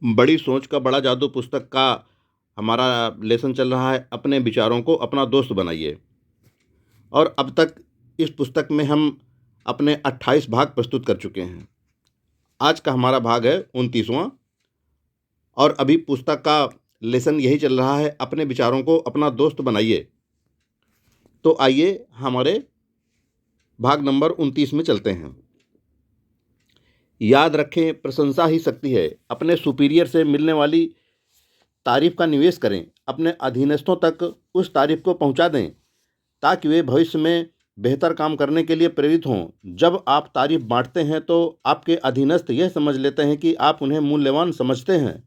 बड़ी सोच का बड़ा जादू पुस्तक का हमारा लेसन चल रहा है, अपने विचारों को अपना दोस्त बनाइए। और अब तक इस पुस्तक में हम अपने 28 भाग प्रस्तुत कर चुके हैं। आज का हमारा भाग है 29वां। और अभी पुस्तक का लेसन यही चल रहा है, अपने विचारों को अपना दोस्त बनाइए। तो आइए हमारे भाग नंबर 29 में चलते हैं। याद रखें, प्रशंसा ही शक्ति है। अपने सुपीरियर से मिलने वाली तारीफ का निवेश करें। अपने अधीनस्थों तक उस तारीफ को पहुंचा दें ताकि वे भविष्य में बेहतर काम करने के लिए प्रेरित हों। जब आप तारीफ बांटते हैं तो आपके अधीनस्थ यह समझ लेते हैं कि आप उन्हें मूल्यवान समझते हैं,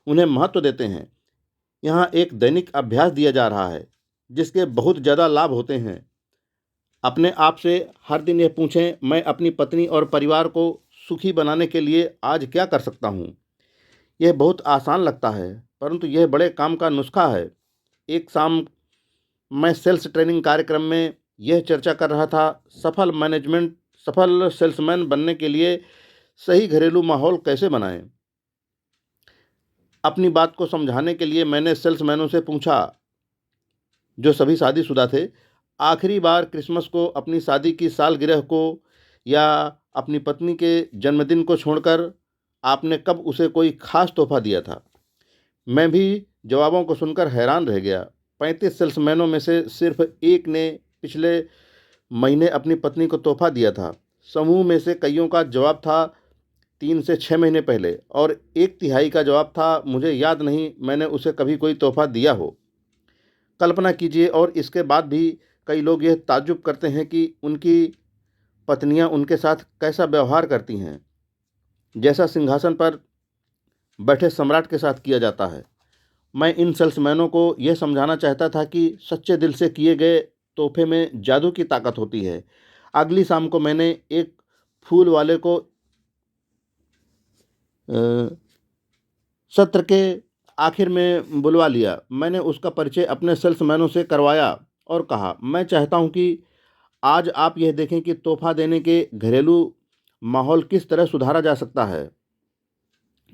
उन्हें महत्व देते हैं। यहाँ एक दैनिक अभ्यास दिया जा रहा है जिसके बहुत ज़्यादा लाभ होते हैं। अपने आप से हर दिन यह पूछें, मैं अपनी पत्नी और परिवार को सुखी बनाने के लिए आज क्या कर सकता हूँ। यह बहुत आसान लगता है, परंतु यह बड़े काम का नुस्खा है। एक शाम मैं सेल्स ट्रेनिंग कार्यक्रम में यह चर्चा कर रहा था, सफल सेल्समैन बनने के लिए सही घरेलू माहौल कैसे बनाएं। अपनी बात को समझाने के लिए मैंने सेल्समैनों से पूछा जो सभी शादीशुदा थे, आखिरी बार क्रिसमस को, अपनी शादी की सालगिरह को या अपनी पत्नी के जन्मदिन को छोड़कर आपने कब उसे कोई खास तोहफा दिया था। मैं भी जवाबों को सुनकर हैरान रह गया। 35 सेल्समैनों में से सिर्फ एक ने पिछले महीने अपनी पत्नी को तोहफा दिया था। समूह में से कईयों का जवाब था 3 से 6 महीने पहले, और 1/3 का जवाब था मुझे याद नहीं मैंने उसे कभी कोई तोहफा दिया हो। कल्पना कीजिए, और इसके बाद भी कई लोग यह ताज्जुब करते हैं कि उनकी पत्नियां उनके साथ कैसा व्यवहार करती हैं, जैसा सिंहासन पर बैठे सम्राट के साथ किया जाता है। मैं इन सेल्समैनों को यह समझाना चाहता था कि सच्चे दिल से किए गए तोहफे में जादू की ताकत होती है। अगली शाम को मैंने एक फूल वाले को सत्र के आखिर में बुलवा लिया। मैंने उसका परिचय अपने सेल्समैनों से करवाया और कहा, मैं चाहता हूं कि आज आप यह देखें कि तोहफा देने के घरेलू माहौल किस तरह सुधारा जा सकता है।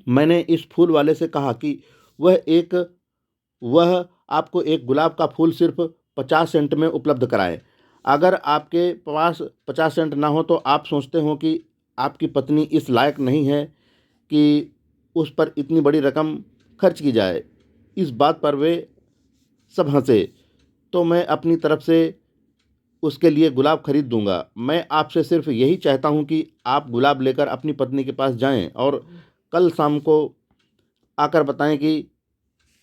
मैंने इस फूल वाले से कहा कि वह आपको एक गुलाब का फूल सिर्फ 50 सेंट में उपलब्ध कराए। अगर आपके पास 50 सेंट ना हो तो आप सोचते हो कि आपकी पत्नी इस लायक नहीं है कि उस पर इतनी बड़ी रकम खर्च की जाए। इस बात पर वे सब हंसे। तो मैं अपनी तरफ से उसके लिए गुलाब खरीद दूंगा। मैं आपसे सिर्फ यही चाहता हूं कि आप गुलाब लेकर अपनी पत्नी के पास जाएं और कल शाम को आकर बताएं कि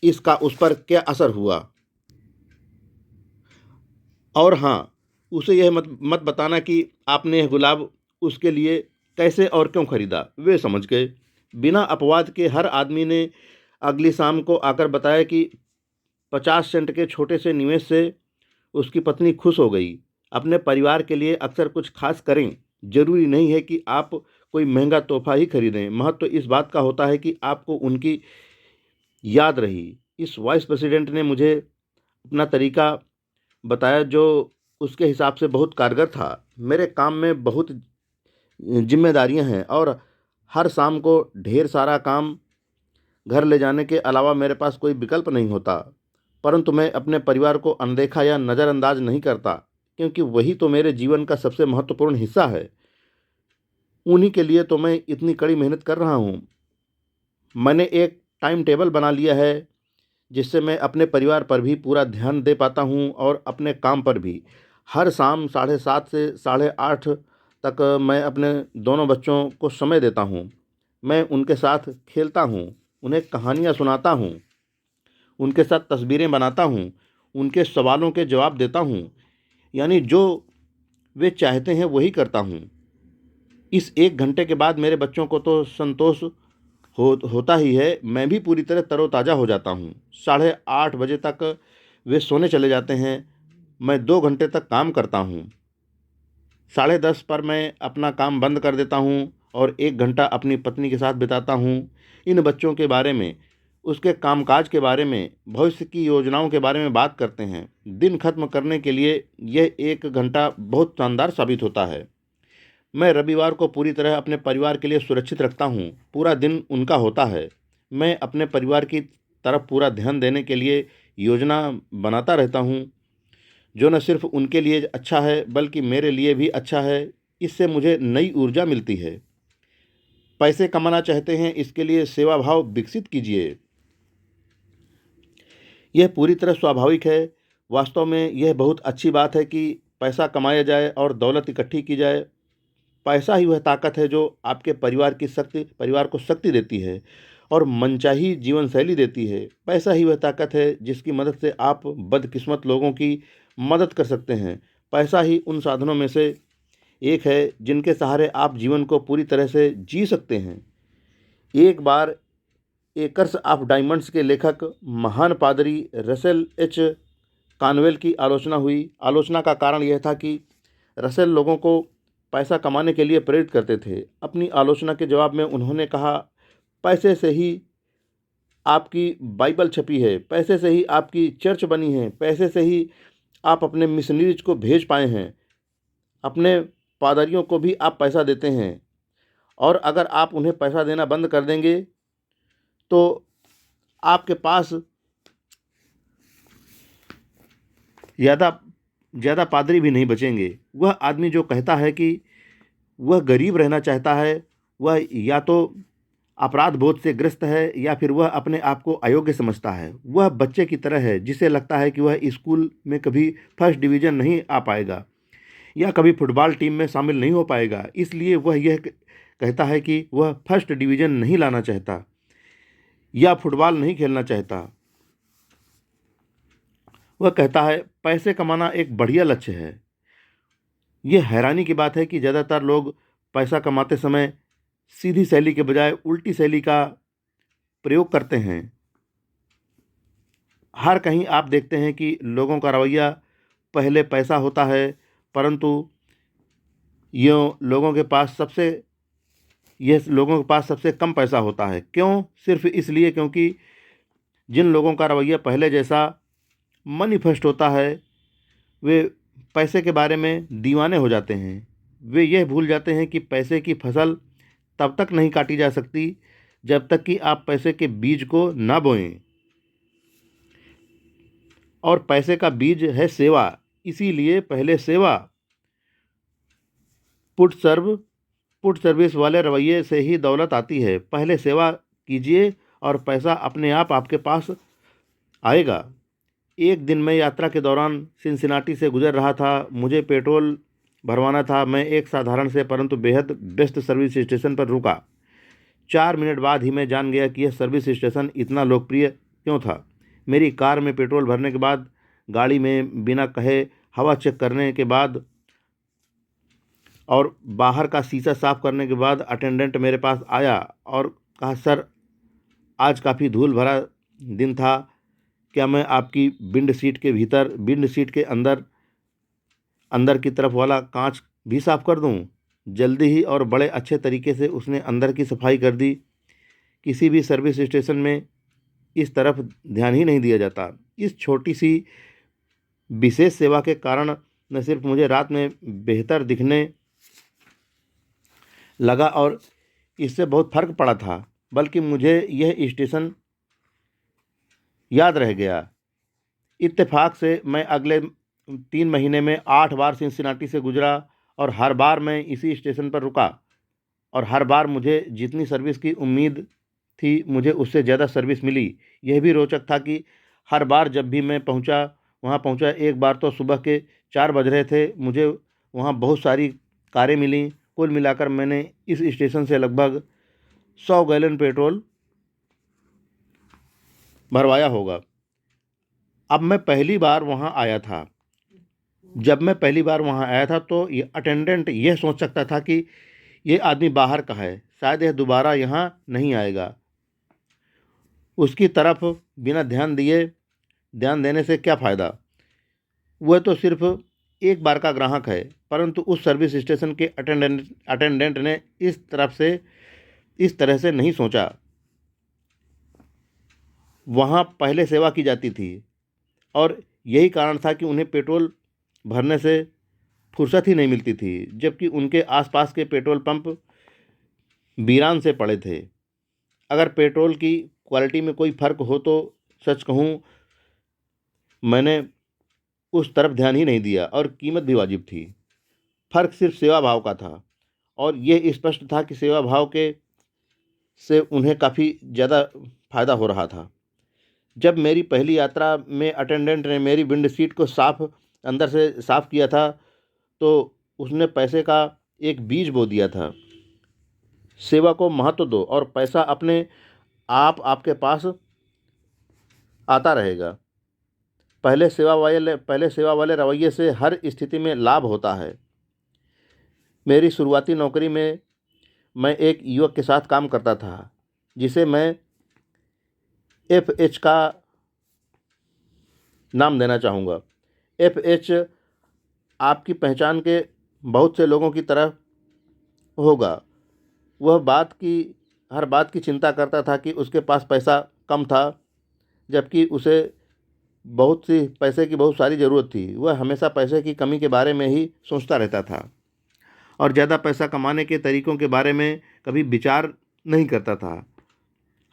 इसका उस पर क्या असर हुआ। और हाँ, उसे यह मत बताना कि आपने यह गुलाब उसके लिए कैसे और क्यों खरीदा। वे समझ गए। बिना अपवाद के हर आदमी ने अगली शाम को आकर बताया कि 50 सेंट के छोटे से निवेश से उसकी पत्नी खुश हो गई। अपने परिवार के लिए अक्सर कुछ खास करें। जरूरी नहीं है कि आप कोई महंगा तोहफा ही खरीदें। महत्व तो इस बात का होता है कि आपको उनकी याद रही। इस वाइस प्रेसिडेंट ने मुझे अपना तरीका बताया जो उसके हिसाब से बहुत कारगर था। मेरे काम में बहुत जिम्मेदारियां हैं और हर शाम को ढेर सारा काम घर ले जाने के अलावा मेरे पास कोई विकल्प नहीं होता। परंतु मैं अपने परिवार को अनदेखा या नज़रअंदाज नहीं करता, क्योंकि वही तो मेरे जीवन का सबसे महत्वपूर्ण हिस्सा है। उन्हीं के लिए तो मैं इतनी कड़ी मेहनत कर रहा हूँ। मैंने एक टाइम टेबल बना लिया है जिससे मैं अपने परिवार पर भी पूरा ध्यान दे पाता हूँ और अपने काम पर भी। हर शाम 7:30 से 8:30 तक मैं अपने दोनों बच्चों को समय देता हूँ। मैं उनके साथ खेलता हूँ, उन्हें कहानियाँ सुनाता हूँ, उनके साथ तस्वीरें बनाता हूँ, उनके सवालों के जवाब देता हूँ। यानी जो वे चाहते हैं वही करता हूँ। इस 1 घंटे के बाद मेरे बच्चों को तो संतोष होता ही है, मैं भी पूरी तरह तरोताज़ा हो जाता हूँ। 8:30 बजे तक वे सोने चले जाते हैं। मैं 2 घंटे तक काम करता हूँ। 10:30 पर मैं अपना काम बंद कर देता हूँ और 1 घंटा अपनी पत्नी के साथ बिताता हूँ। इन बच्चों के बारे में, उसके कामकाज के बारे में, भविष्य की योजनाओं के बारे में बात करते हैं। दिन खत्म करने के लिए यह 1 घंटा बहुत शानदार साबित होता है। मैं रविवार को पूरी तरह अपने परिवार के लिए सुरक्षित रखता हूँ। पूरा दिन उनका होता है। मैं अपने परिवार की तरफ पूरा ध्यान देने के लिए योजना बनाता रहता हूँ, जो न सिर्फ उनके लिए अच्छा है बल्कि मेरे लिए भी अच्छा है। इससे मुझे नई ऊर्जा मिलती है। पैसे कमाना चाहते हैं, इसके लिए सेवा भाव विकसित कीजिए। यह पूरी तरह स्वाभाविक है। वास्तव में यह बहुत अच्छी बात है कि पैसा कमाया जाए और दौलत इकट्ठी की जाए। पैसा ही वह ताकत है जो आपके परिवार को शक्ति देती है और मनचाही जीवन शैली देती है। पैसा ही वह ताकत है जिसकी मदद से आप बदकिस्मत लोगों की मदद कर सकते हैं। पैसा ही उन साधनों में से एक है जिनके सहारे आप जीवन को पूरी तरह से जी सकते हैं। एक बार एकर्स ऑफ डायमंड्स के लेखक महान पादरी रसेल एच कानवेल की आलोचना हुई। आलोचना का कारण यह था कि रसेल लोगों को पैसा कमाने के लिए प्रेरित करते थे। अपनी आलोचना के जवाब में उन्होंने कहा, पैसे से ही आपकी बाइबल छपी है, पैसे से ही आपकी चर्च बनी है, पैसे से ही आप अपने मिशनरीज को भेज पाए हैं, अपने पादरियों को भी आप पैसा देते हैं। और अगर आप उन्हें पैसा देना बंद कर देंगे तो आपके पास ज़्यादा ज़्यादा पादरी भी नहीं बचेंगे। वह आदमी जो कहता है कि वह गरीब रहना चाहता है, वह या तो अपराध बोध से ग्रस्त है या फिर वह अपने आप को अयोग्य समझता है। वह बच्चे की तरह है जिसे लगता है कि वह स्कूल में कभी फर्स्ट डिवीज़न नहीं आ पाएगा या कभी फुटबॉल टीम में शामिल नहीं हो पाएगा। इसलिए वह यह कहता है कि वह फर्स्ट डिवीज़न नहीं लाना चाहता या फुटबॉल नहीं खेलना चाहता। वह कहता है पैसे कमाना एक बढ़िया लक्ष्य है। यह हैरानी की बात है कि ज़्यादातर लोग पैसा कमाते समय सीधी शैली के बजाय उल्टी शैली का प्रयोग करते हैं। हर कहीं आप देखते हैं कि लोगों का रवैया पहले पैसा होता है, परंतु यह लोगों के पास सबसे कम पैसा होता है। क्यों? सिर्फ इसलिए क्योंकि जिन लोगों का रवैया पहले जैसा मैनिफेस्ट होता है, वे पैसे के बारे में दीवाने हो जाते हैं। वे यह भूल जाते हैं कि पैसे की फसल तब तक नहीं काटी जा सकती जब तक कि आप पैसे के बीज को ना बोएं। और पैसे का बीज है सेवा। इसीलिए पहले सेवा, पुट सर्विस वाले रवैये से ही दौलत आती है। पहले सेवा कीजिए और पैसा अपने आप आपके पास आएगा। एक दिन मैं यात्रा के दौरान सिनसिनाटी से गुजर रहा था। मुझे पेट्रोल भरवाना था। मैं एक साधारण से परंतु बेहद व्यस्त सर्विस स्टेशन पर रुका। 4 मिनट बाद ही मैं जान गया कि यह सर्विस स्टेशन इतना लोकप्रिय क्यों था। मेरी कार में पेट्रोल भरने के बाद, गाड़ी में बिना कहे हवा चेक करने के बाद और बाहर का शीशा साफ करने के बाद अटेंडेंट मेरे पास आया और कहा, सर, आज काफ़ी धूल भरा दिन था, क्या मैं आपकी विंड सीट के अंदर की तरफ वाला कांच भी साफ कर दूं? जल्दी ही और बड़े अच्छे तरीके से उसने अंदर की सफाई कर दी। किसी भी सर्विस स्टेशन में इस तरफ ध्यान ही नहीं दिया जाता। इस छोटी सी विशेष सेवा के कारण न सिर्फ मुझे रात में बेहतर दिखने लगा और इससे बहुत फर्क पड़ा था, बल्कि मुझे यह स्टेशन याद रह गया। इत्तेफाक से मैं अगले 3 महीने में 8 बार सिनसिनाटी से गुजरा और हर बार मैं इसी स्टेशन पर रुका और हर बार मुझे जितनी सर्विस की उम्मीद थी, मुझे उससे ज़्यादा सर्विस मिली। यह भी रोचक था कि हर बार जब भी मैं वहाँ पहुँचा, एक बार तो सुबह के 4 बज रहे थे, मुझे वहाँ बहुत सारी कारें मिलीं। कुल मिलाकर मैंने इस स्टेशन से लगभग 100 गैलन पेट्रोल भरवाया होगा। अब मैं पहली बार वहाँ आया था। जब मैं पहली बार वहाँ आया था तो ये अटेंडेंट यह सोच सकता था कि ये आदमी बाहर का है, शायद यह दोबारा यहाँ नहीं आएगा। उसकी तरफ बिना ध्यान देने से क्या फ़ायदा? वह तो सिर्फ एक बार का ग्राहक है। परंतु उस सर्विस स्टेशन के अटेंडेंट ने इस तरह से नहीं सोचा। वहाँ पहले सेवा की जाती थी और यही कारण था कि उन्हें पेट्रोल भरने से फुर्सत ही नहीं मिलती थी, जबकि उनके आसपास के पेट्रोल पंप वीरान से पड़े थे। अगर पेट्रोल की क्वालिटी में कोई फ़र्क हो तो सच कहूँ मैंने उस तरफ ध्यान ही नहीं दिया और कीमत भी वाजिब थी। फ़र्क सिर्फ सेवा भाव का था और ये स्पष्ट था कि सेवा भाव के से उन्हें काफ़ी ज़्यादा फ़ायदा हो रहा था। जब मेरी पहली यात्रा में अटेंडेंट ने मेरी विंड सीट को अंदर से साफ़ किया था, तो उसने पैसे का एक बीज बो दिया था। सेवा को महत्व दो और पैसा अपने आप आपके पास आता रहेगा। पहले सेवा वाले रवैये से हर स्थिति में लाभ होता है। मेरी शुरुआती नौकरी में मैं एक युवक के साथ काम करता था, जिसे मैं FH का नाम देना चाहूँगा। FH आपकी पहचान के बहुत से लोगों की तरह होगा। वह हर बात की चिंता करता था कि उसके पास पैसा कम था, जबकि उसे पैसे की बहुत सारी ज़रूरत थी। वह हमेशा पैसे की कमी के बारे में ही सोचता रहता था और ज़्यादा पैसा कमाने के तरीकों के बारे में कभी विचार नहीं करता था।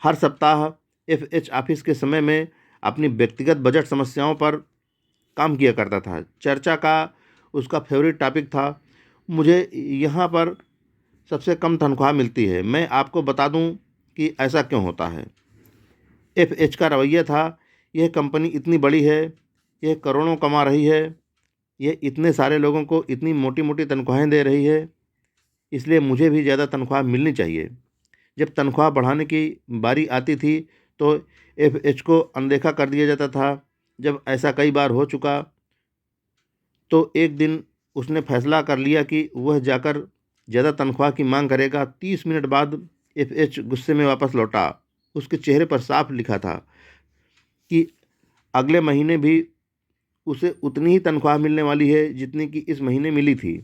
हर सप्ताह FH ऑफिस के समय में अपनी व्यक्तिगत बजट समस्याओं पर काम किया करता था। चर्चा का उसका फेवरेट टॉपिक था, मुझे यहाँ पर सबसे कम तनख्वाह मिलती है। मैं आपको बता दूं कि ऐसा क्यों होता है। FH का रवैया था, यह कंपनी इतनी बड़ी है, यह करोड़ों कमा रही है, यह इतने सारे लोगों को इतनी मोटी मोटी तनख्वाहें दे रही है, इसलिए मुझे भी ज़्यादा तनख्वाह मिलनी चाहिए। जब तनख्वाह बढ़ाने की बारी आती थी तो FH को अनदेखा कर दिया जाता था। जब ऐसा कई बार हो चुका तो एक दिन उसने फैसला कर लिया कि वह जाकर ज़्यादा तनख्वाह की मांग करेगा। 30 मिनट बाद FH गुस्से में वापस लौटा। उसके चेहरे पर साफ लिखा था कि अगले महीने भी उसे उतनी ही तनख्वाह मिलने वाली है जितनी कि इस महीने मिली थी।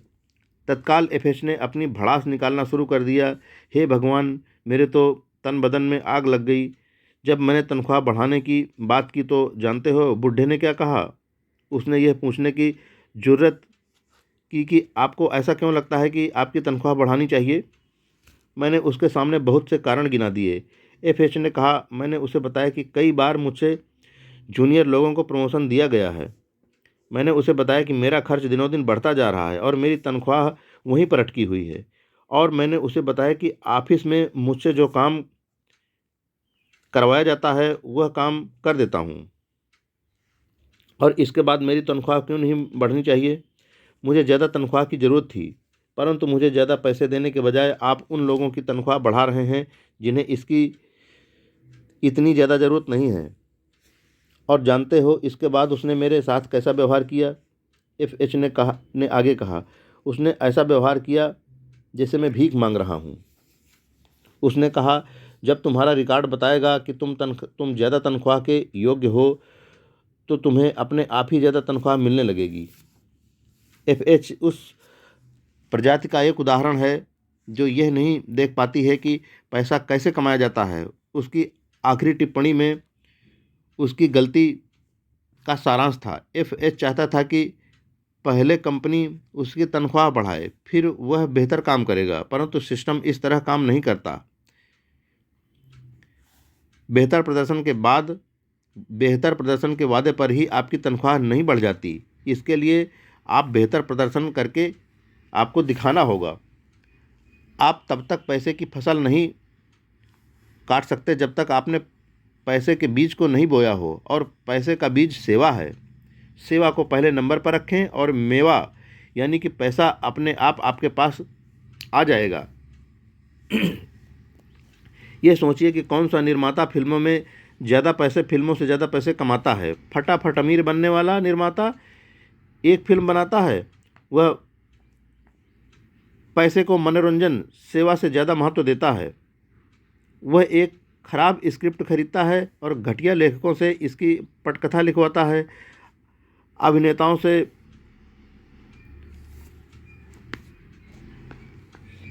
तत्काल FH ने अपनी भड़ास निकालना शुरू कर दिया। हे भगवान, मेरे तो तन बदन में आग लग गई। जब मैंने तनख्वाह बढ़ाने की बात की तो जानते हो बुढ़े ने क्या कहा? उसने यह पूछने की जुर्रत की कि आपको ऐसा क्यों लगता है कि आपकी तनख्वाह बढ़ानी चाहिए? मैंने उसके सामने बहुत से कारण गिना दिए। FH ने कहा, मैंने उसे बताया कि कई बार मुझसे जूनियर लोगों को प्रमोशन दिया गया है। मैंने उसे बताया कि मेरा खर्च दिनों दिन बढ़ता जा रहा है और मेरी तनख्वाह वहीं पर अटकी हुई है। और मैंने उसे बताया कि ऑफिस में मुझसे जो काम करवाया जाता है वह काम कर देता हूँ और इसके बाद मेरी तनख्वाह क्यों नहीं बढ़नी चाहिए। मुझे ज़्यादा तनख्वाह की ज़रूरत थी, परंतु मुझे ज़्यादा पैसे देने के बजाय आप उन लोगों की तनख्वाह बढ़ा रहे हैं जिन्हें इसकी इतनी ज़्यादा ज़रूरत नहीं है। और जानते हो इसके बाद उसने मेरे साथ कैसा व्यवहार किया? FH ने आगे कहा, उसने ऐसा व्यवहार किया जैसे मैं भीख मांग रहा हूँ। उसने कहा, जब तुम्हारा रिकॉर्ड बताएगा कि तुम ज़्यादा तनख्वाह के योग्य हो तो तुम्हें अपने आप ही ज़्यादा तनख्वाह मिलने लगेगी। FH उस प्रजाति का एक उदाहरण है जो यह नहीं देख पाती है कि पैसा कैसे कमाया जाता है। उसकी आखिरी टिप्पणी में उसकी गलती का सारांश था। FH चाहता था कि पहले कंपनी उसकी तनख्वाह बढ़ाए, फिर वह बेहतर काम करेगा, परंतु सिस्टम इस तरह काम नहीं करता। बेहतर प्रदर्शन के वादे पर ही आपकी तनख्वाह नहीं बढ़ जाती। इसके लिए आप बेहतर प्रदर्शन करके आपको दिखाना होगा। आप तब तक पैसे की फसल नहीं काट सकते जब तक आपने पैसे के बीज को नहीं बोया हो, और पैसे का बीज सेवा है। सेवा को पहले नंबर पर रखें और मेवा यानी कि पैसा अपने आप आपके पास आ जाएगा। ये सोचिए कि कौन सा निर्माता फिल्मों से ज़्यादा पैसे कमाता है। फटाफट अमीर बनने वाला निर्माता एक फिल्म बनाता है, वह पैसे को मनोरंजन सेवा से ज़्यादा महत्व देता है। वह एक खराब स्क्रिप्ट खरीदता है और घटिया लेखकों से इसकी पटकथा लिखवाता है। अभिनेताओं से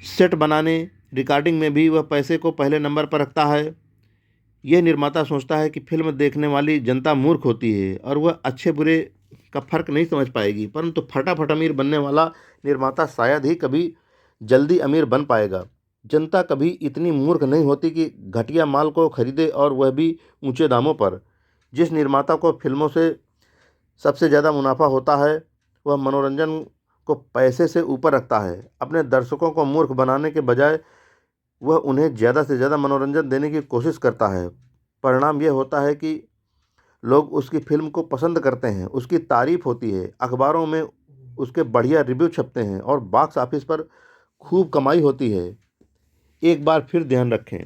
सेट बनाने, रिकॉर्डिंग में भी वह पैसे को पहले नंबर पर रखता है। यह निर्माता सोचता है कि फिल्म देखने वाली जनता मूर्ख होती है और वह अच्छे बुरे का फर्क नहीं समझ पाएगी, परंतु फटाफट अमीर बनने वाला निर्माता शायद ही कभी जल्दी अमीर बन पाएगा। जनता कभी इतनी मूर्ख नहीं होती कि घटिया माल को खरीदे, और वह भी ऊंचे दामों पर। जिस निर्माता को फिल्मों से सबसे ज़्यादा मुनाफा होता है, वह मनोरंजन को पैसे से ऊपर रखता है। अपने दर्शकों को मूर्ख बनाने के बजाय वह उन्हें ज़्यादा से ज़्यादा मनोरंजन देने की कोशिश करता है। परिणाम यह होता है कि लोग उसकी फ़िल्म को पसंद करते हैं, उसकी तारीफ़ होती है, अखबारों में उसके बढ़िया रिव्यू छपते हैं और बॉक्स ऑफिस पर खूब कमाई होती है। एक बार फिर ध्यान रखें,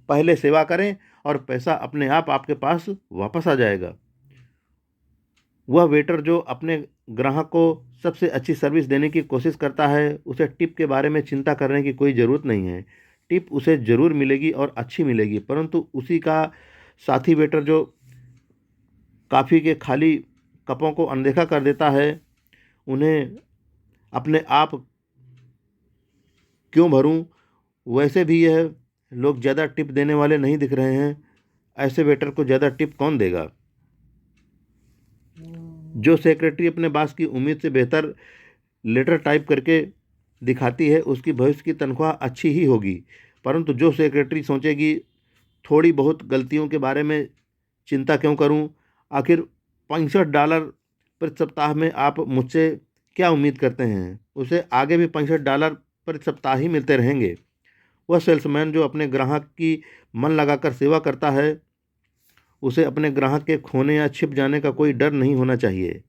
पहले सेवा करें और पैसा अपने आप आपके पास वापस आ जाएगा। वह वेटर जो अपने ग्राहक को सबसे अच्छी सर्विस देने की कोशिश करता है, उसे टिप के बारे में चिंता करने की कोई ज़रूरत नहीं है। टिप उसे ज़रूर मिलेगी और अच्छी मिलेगी, परंतु उसी का साथी वेटर जो कॉफ़ी के खाली कपों को अनदेखा कर देता है, उन्हें अपने आप क्यों भरूं? वैसे भी यह लोग ज़्यादा टिप देने वाले नहीं दिख रहे हैं। ऐसे वेटर को ज़्यादा टिप कौन देगा? जो सेक्रेटरी अपने बॉस की उम्मीद से बेहतर लेटर टाइप करके दिखाती है, उसकी भविष्य की तनख्वाह अच्छी ही होगी। परंतु जो सेक्रेटरी सोचेगी, थोड़ी बहुत गलतियों के बारे में चिंता क्यों करूं? आखिर $65 प्रति सप्ताह में आप मुझसे क्या उम्मीद करते हैं? उसे आगे भी $65 प्रति सप्ताह ही मिलते रहेंगे। वह सेल्समैन जो अपने ग्राहक की मन लगाकर सेवा करता है, उसे अपने ग्राहक के खोने या छिप जाने का कोई डर नहीं होना चाहिए।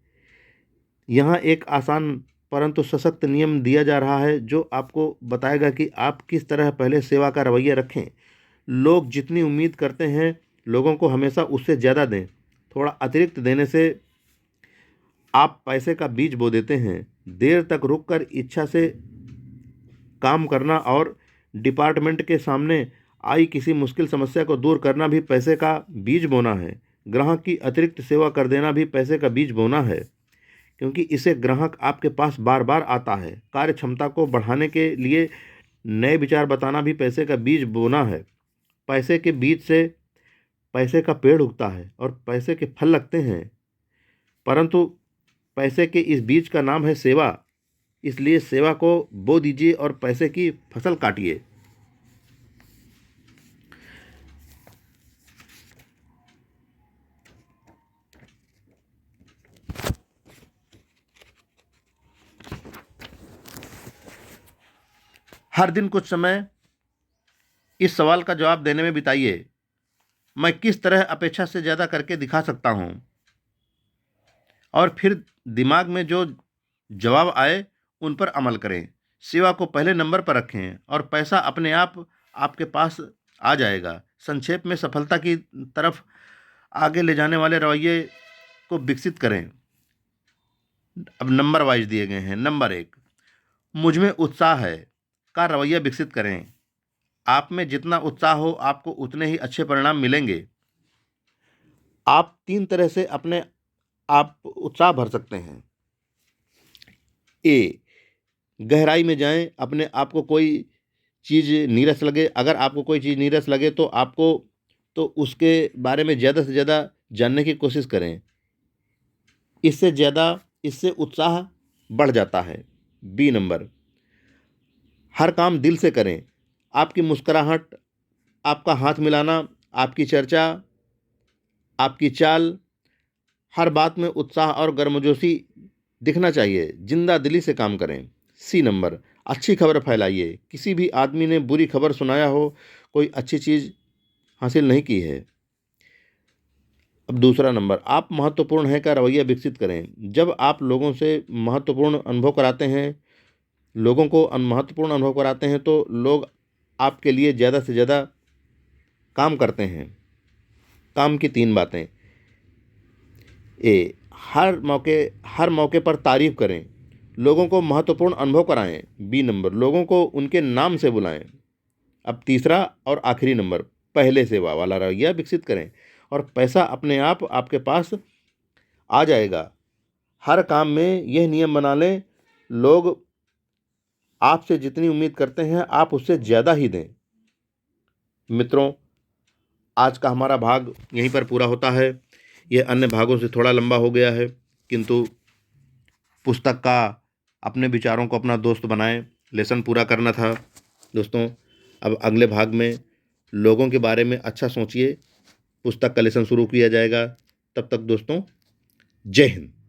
यहाँ एक आसान परंतु सशक्त नियम दिया जा रहा है, जो आपको बताएगा कि आप किस तरह पहले सेवा का रवैया रखें। लोग जितनी उम्मीद करते हैं, लोगों को हमेशा उससे ज़्यादा दें। थोड़ा अतिरिक्त देने से आप पैसे का बीज बो देते हैं। देर तक रुककर इच्छा से काम करना और डिपार्टमेंट के सामने आई किसी मुश्किल समस्या को दूर करना भी पैसे का बीज बोना है। ग्राहक की अतिरिक्त सेवा कर देना भी पैसे का बीज बोना है, क्योंकि इससे ग्राहक आपके पास बार बार आता है। कार्य क्षमता को बढ़ाने के लिए नए विचार बताना भी पैसे का बीज बोना है। पैसे के बीज से पैसे का पेड़ उगता है और पैसे के फल लगते हैं, परंतु पैसे के इस बीज का नाम है सेवा। इसलिए सेवा को बो दीजिए और पैसे की फसल काटिए। हर दिन कुछ समय इस सवाल का जवाब देने में बिताइए, मैं किस तरह अपेक्षा से ज़्यादा करके दिखा सकता हूँ? और फिर दिमाग में जो जवाब आए, उन पर अमल करें। सेवा को पहले नंबर पर रखें और पैसा अपने आप आपके पास आ जाएगा। संक्षेप में, सफलता की तरफ आगे ले जाने वाले रवैये को विकसित करें। अब नंबर वाइज दिए गए हैं। नंबर 1, मुझ में उत्साह है का रवैया विकसित करें। आप में जितना उत्साह हो, आपको उतने ही अच्छे परिणाम मिलेंगे। आप 3 तरह से अपने आप उत्साह भर सकते हैं। ए, गहराई में जाएं। अपने आप को कोई चीज़ नीरस लगे, अगर आपको कोई चीज़ नीरस लगे तो उसके बारे में ज़्यादा से ज़्यादा जानने की कोशिश करें। इससे उत्साह बढ़ जाता है। बी नंबर, हर काम दिल से करें। आपकी मुस्कुराहट, आपका हाथ मिलाना, आपकी चर्चा, आपकी चाल, हर बात में उत्साह और गर्मजोशी दिखना चाहिए। जिंदा दिली से काम करें। सी नंबर, अच्छी खबर फैलाइए। किसी भी आदमी ने बुरी खबर सुनाया हो, कोई अच्छी चीज़ हासिल नहीं की है। अब दूसरा नंबर, आप महत्वपूर्ण हैं का रवैया विकसित करें। जब आप लोगों से महत्वपूर्ण अनुभव कराते हैं लोगों को महत्वपूर्ण अनुभव कराते हैं, तो लोग आपके लिए ज़्यादा से ज़्यादा काम करते हैं। काम की 3 बातें। ए, हर मौके पर तारीफ करें। लोगों को महत्वपूर्ण अनुभव कराएं। बी नंबर, लोगों को उनके नाम से बुलाएं। अब तीसरा और आखिरी नंबर, पहले सेवा वाला रवैया विकसित करें और पैसा अपने आप आपके पास आ जाएगा। हर काम में यह नियम बना लें, लोग आपसे जितनी उम्मीद करते हैं, आप उससे ज़्यादा ही दें। मित्रों, आज का हमारा भाग यहीं पर पूरा होता है। यह अन्य भागों से थोड़ा लंबा हो गया है, किंतु पुस्तक का अपने विचारों को अपना दोस्त बनाएं। लेसन पूरा करना था दोस्तों। अब अगले भाग में लोगों के बारे में अच्छा सोचिए, पुस्तक कलेक्शन शुरू किया जाएगा। तब तक दोस्तों, जय हिंद।